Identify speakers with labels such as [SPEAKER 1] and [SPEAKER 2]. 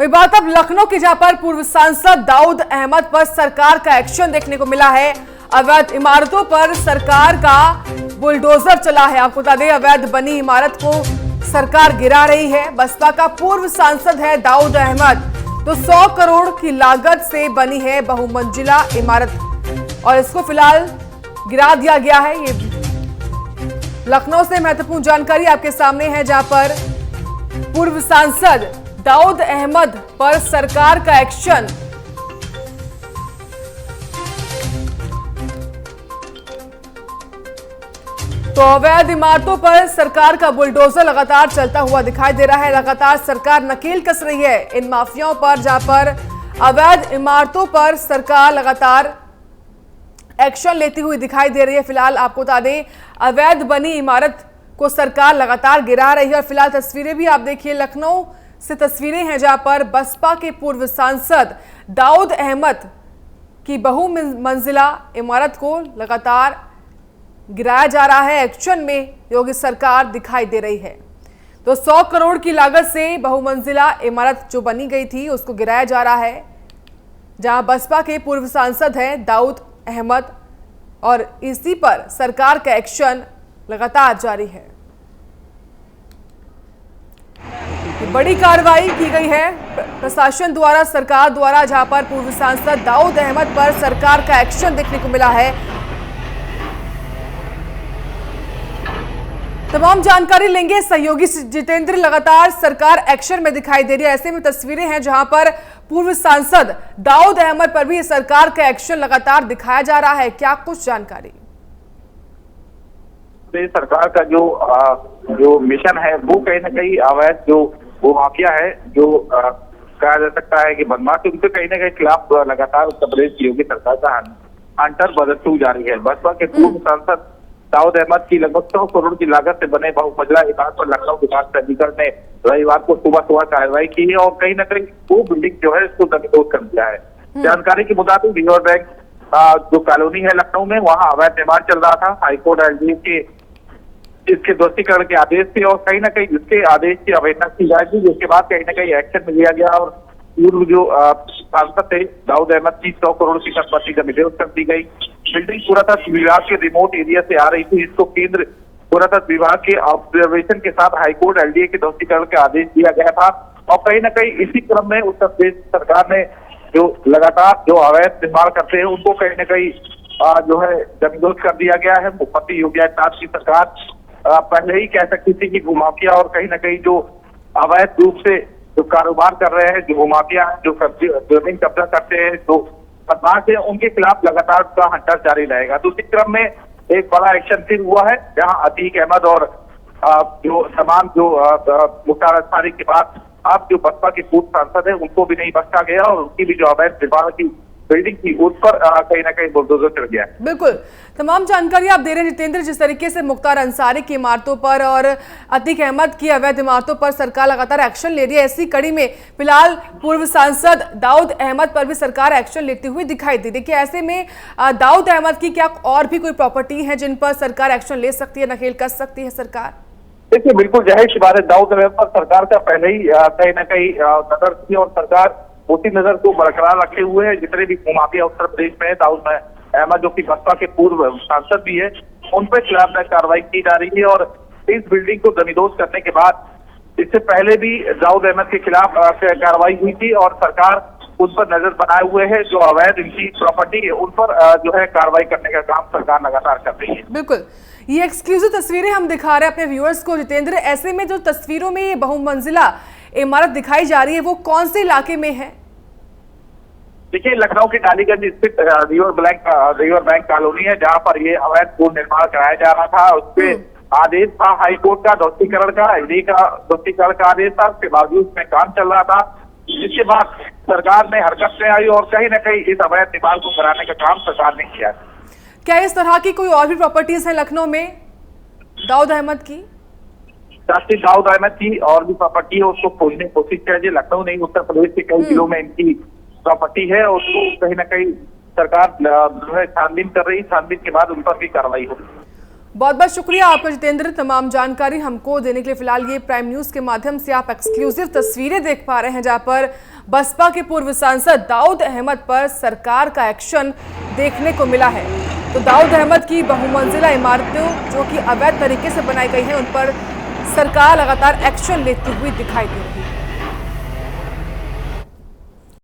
[SPEAKER 1] वही बात अब लखनऊ की, जहां पर पूर्व सांसद दाऊद अहमद पर सरकार का एक्शन देखने को मिला है। अवैध इमारतों पर सरकार का बुलडोजर चला है। आपको बता दें, अवैध बनी इमारत को सरकार गिरा रही है। बसपा का पूर्व सांसद है दाऊद अहमद, तो 100 करोड़ की लागत से बनी है बहुमंजिला इमारत और इसको फिलहाल गिरा दिया गया है। ये लखनऊ से महत्वपूर्ण जानकारी आपके सामने है, जहां पर पूर्व सांसद दाऊद अहमद पर सरकार का एक्शन। तो अवैध इमारतों पर सरकार का बुलडोजर लगातार चलता हुआ दिखाई दे रहा है। लगातार सरकार नकेल कस रही है इन माफियाओं पर, जहां पर अवैध इमारतों पर सरकार लगातार एक्शन लेती हुई दिखाई दे रही है। फिलहाल आपको बता दें, अवैध बनी इमारत को सरकार लगातार गिरा रही है। और फिलहाल तस्वीरें भी आप देखिए, लखनऊ से तस्वीरें हैं, जहां पर बसपा के पूर्व सांसद दाऊद अहमद की बहुमंजिला इमारत को लगातार गिराया जा रहा है। एक्शन में योगी सरकार दिखाई दे रही है। तो 100 करोड़ की लागत से बहुमंजिला इमारत जो बनी गई थी उसको गिराया जा रहा है, जहां बसपा के पूर्व सांसद हैं दाऊद अहमद, और इसी पर सरकार का एक्शन लगातार जारी है। बड़ी कार्रवाई की गई है प्रशासन द्वारा, सरकार द्वारा, जहां पर पूर्व सांसद दाऊद अहमद पर सरकार का एक्शन देखने को मिला है। तमाम जानकारी लेंगे सहयोगी जितेंद्र। लगातार सरकार एक्शन में दिखाई दे रही है, ऐसे में तस्वीरें हैं जहां पर पूर्व सांसद दाऊद अहमद पर भी सरकार का एक्शन लगातार दिखाया जा रहा है। क्या कुछ जानकारी?
[SPEAKER 2] सरकार का जो मिशन है वो कहीं ना कहीं अवैध जो वो माफिया है, जो कहा जा सकता है कि बदमाश, उनके कहीं ना कहीं खिलाफ लगातार उत्तर प्रदेश की योगी सरकार का हंटर बदलती जारी है। बसपा के पूर्व सांसद दाऊद अहमद की लगभग 100 करोड़ की लागत से बने बहुमंजिला इमारत पर लखनऊ विकास प्राधिकरण ने रविवार को सुबह कार्रवाई की है और कहीं ना कहीं वो बिल्डिंग जो है इसको नष्ट कर दिया है। जानकारी के मुताबिक रिवर बैंक जो कॉलोनी है लखनऊ में, वहाँ अवैध निर्माण चल रहा था। हाईकोर्ट एलजी के इसके ध्वस्तीकरण के आदेश थे और कहीं ना कहीं इसके आदेश की अवहेलना की जाएगी, जिसके बाद कहीं ना कहीं एक्शन में लिया गया और पूर्व जो सांसद थे दाऊद अहमद की 100 करोड़ की संपत्ति का विरोध कर दी गई। बिल्डिंग पुरातत्व विभाग के रिमोट एरिया से आ रही थी, इसको केंद्र पुरातत्व विभाग के ऑब्जर्वेशन के साथ हाईकोर्ट एलडीए के ध्वस्तीकरण का आदेश दिया गया था। और कहीं ना कहीं इसी क्रम में उत्तर प्रदेश सरकार ने जो लगातार जो अवैध निर्माण करते हैं उनको कहीं ना कहीं जो है जमींदोज कर दिया गया है। मुख्यमंत्री योगी आदित्यनाथ की सरकार पहले ही कह सकती थी कि भूमाफिया और कहीं ना कहीं जो अवैध रूप से जो कारोबार कर रहे हैं, जो भूमाफिया जो जमीन कब्जा करते हैं, जो बदमाश है, उनके खिलाफ लगातार उसका हंटर जारी रहेगा। तो इसी क्रम में एक बड़ा एक्शन फिर हुआ है, जहां अतीक अहमद और जो तमाम जो मुख्तार अंसारी के बाद अब जो बसपा के पूर्व सांसद है उनको भी नहीं बख्शा गया और उनकी भी जो अवैध निर्माण की बिल्डिंग थी उस पर कहीं ना कहीं बुलडोजर चढ़ गया।
[SPEAKER 1] बिल्कुल, तमाम जानकारी आप दे रहे हैं जितेंद्र। जिस तरीके से मुख्तार अंसारी की इमारतों पर और अतीक अहमद की अवैध इमारतों पर सरकार लगातार एक्शन ले रही है, ऐसी कड़ी में फिलहाल पूर्व सांसद दाऊद अहमद पर भी सरकार एक्शन लेती हुई दिखाई दी। देखिए, ऐसे में दाऊद अहमद की क्या और भी कोई प्रॉपर्टी है जिन पर सरकार एक्शन ले सकती है, नकेल कस सकती है सरकार?
[SPEAKER 2] देखिए, बिल्कुल जाहिर सी बात है, दाऊद अहमद पर सरकार का पहले ही कहीं ना कहीं नजर थी और सरकार उसी नजर को बरकरार रखे हुए है। जितने भी भूमाफिया उत्तर प्रदेश में है, दाऊद अहमद जो कि बसपा के पूर्व सांसद भी है, उन पर खिलाफ कार्रवाई की जा रही है। और इस बिल्डिंग को जमींदोज करने के बाद इससे पहले भी दाऊद अहमद के खिलाफ कार्रवाई हुई थी और सरकार उन पर नजर बनाए हुए है। जो अवैध इनकी प्रॉपर्टी है उन पर जो है कार्रवाई करने का काम सरकार लगातार कर रही है।
[SPEAKER 1] बिल्कुल, ये एक्सक्लूसिव तस्वीरें हम दिखा रहे हैं अपने व्यूअर्स को जितेंद्र। ऐसे में जो तस्वीरों में ये बहुमंजिला इमारत दिखाई जा रही है वो कौन से इलाके में है?
[SPEAKER 2] देखिए, लखनऊ के डालीगंज स्थित रिवर बैंक कॉलोनी है, जहां पर ये अवैध पूर्ण निर्माण कराया जा रहा था। उसपे आदेश था हाईकोर्ट का ध्वस्तीकरण का, एलडी का ध्वस्तीकरण का आदेश था। उसके बावजूद उसमें काम चल रहा था, जिसके बाद सरकार ने हरकत में आई और कहीं ना कहीं इस अवैध निर्माण को कराने का काम सरकार ने किया।
[SPEAKER 1] क्या इस तरह की कोई और भी प्रॉपर्टीज है लखनऊ में दाऊद अहमद की?
[SPEAKER 2] दाऊद अहमद की और भी प्रॉपर्टी है, उसको खोजने की कोशिश की। लखनऊ नहीं, उत्तर प्रदेश के कई जिलों में इनकी प्रॉपर्टी है और उसको कहीं ना कहीं सरकार जो है छानबीन कर रही। छानबीन के बाद उन पर भी कार्रवाई होगी।
[SPEAKER 1] बहुत बहुत शुक्रिया आपका जितेंद्र, तमाम जानकारी हमको देने के लिए। फिलहाल ये प्राइम न्यूज के माध्यम से आप एक्सक्लूसिव तस्वीरें देख पा रहे हैं, जहां पर बसपा के पूर्व सांसद दाऊद अहमद पर सरकार का एक्शन देखने को मिला है। तो दाऊद अहमद की बहुमंजिला इमारतें जो कि अवैध तरीके से बनाई गई हैं, उन पर सरकार लगातार एक्शन लेती हुई दिखाई दे रही है।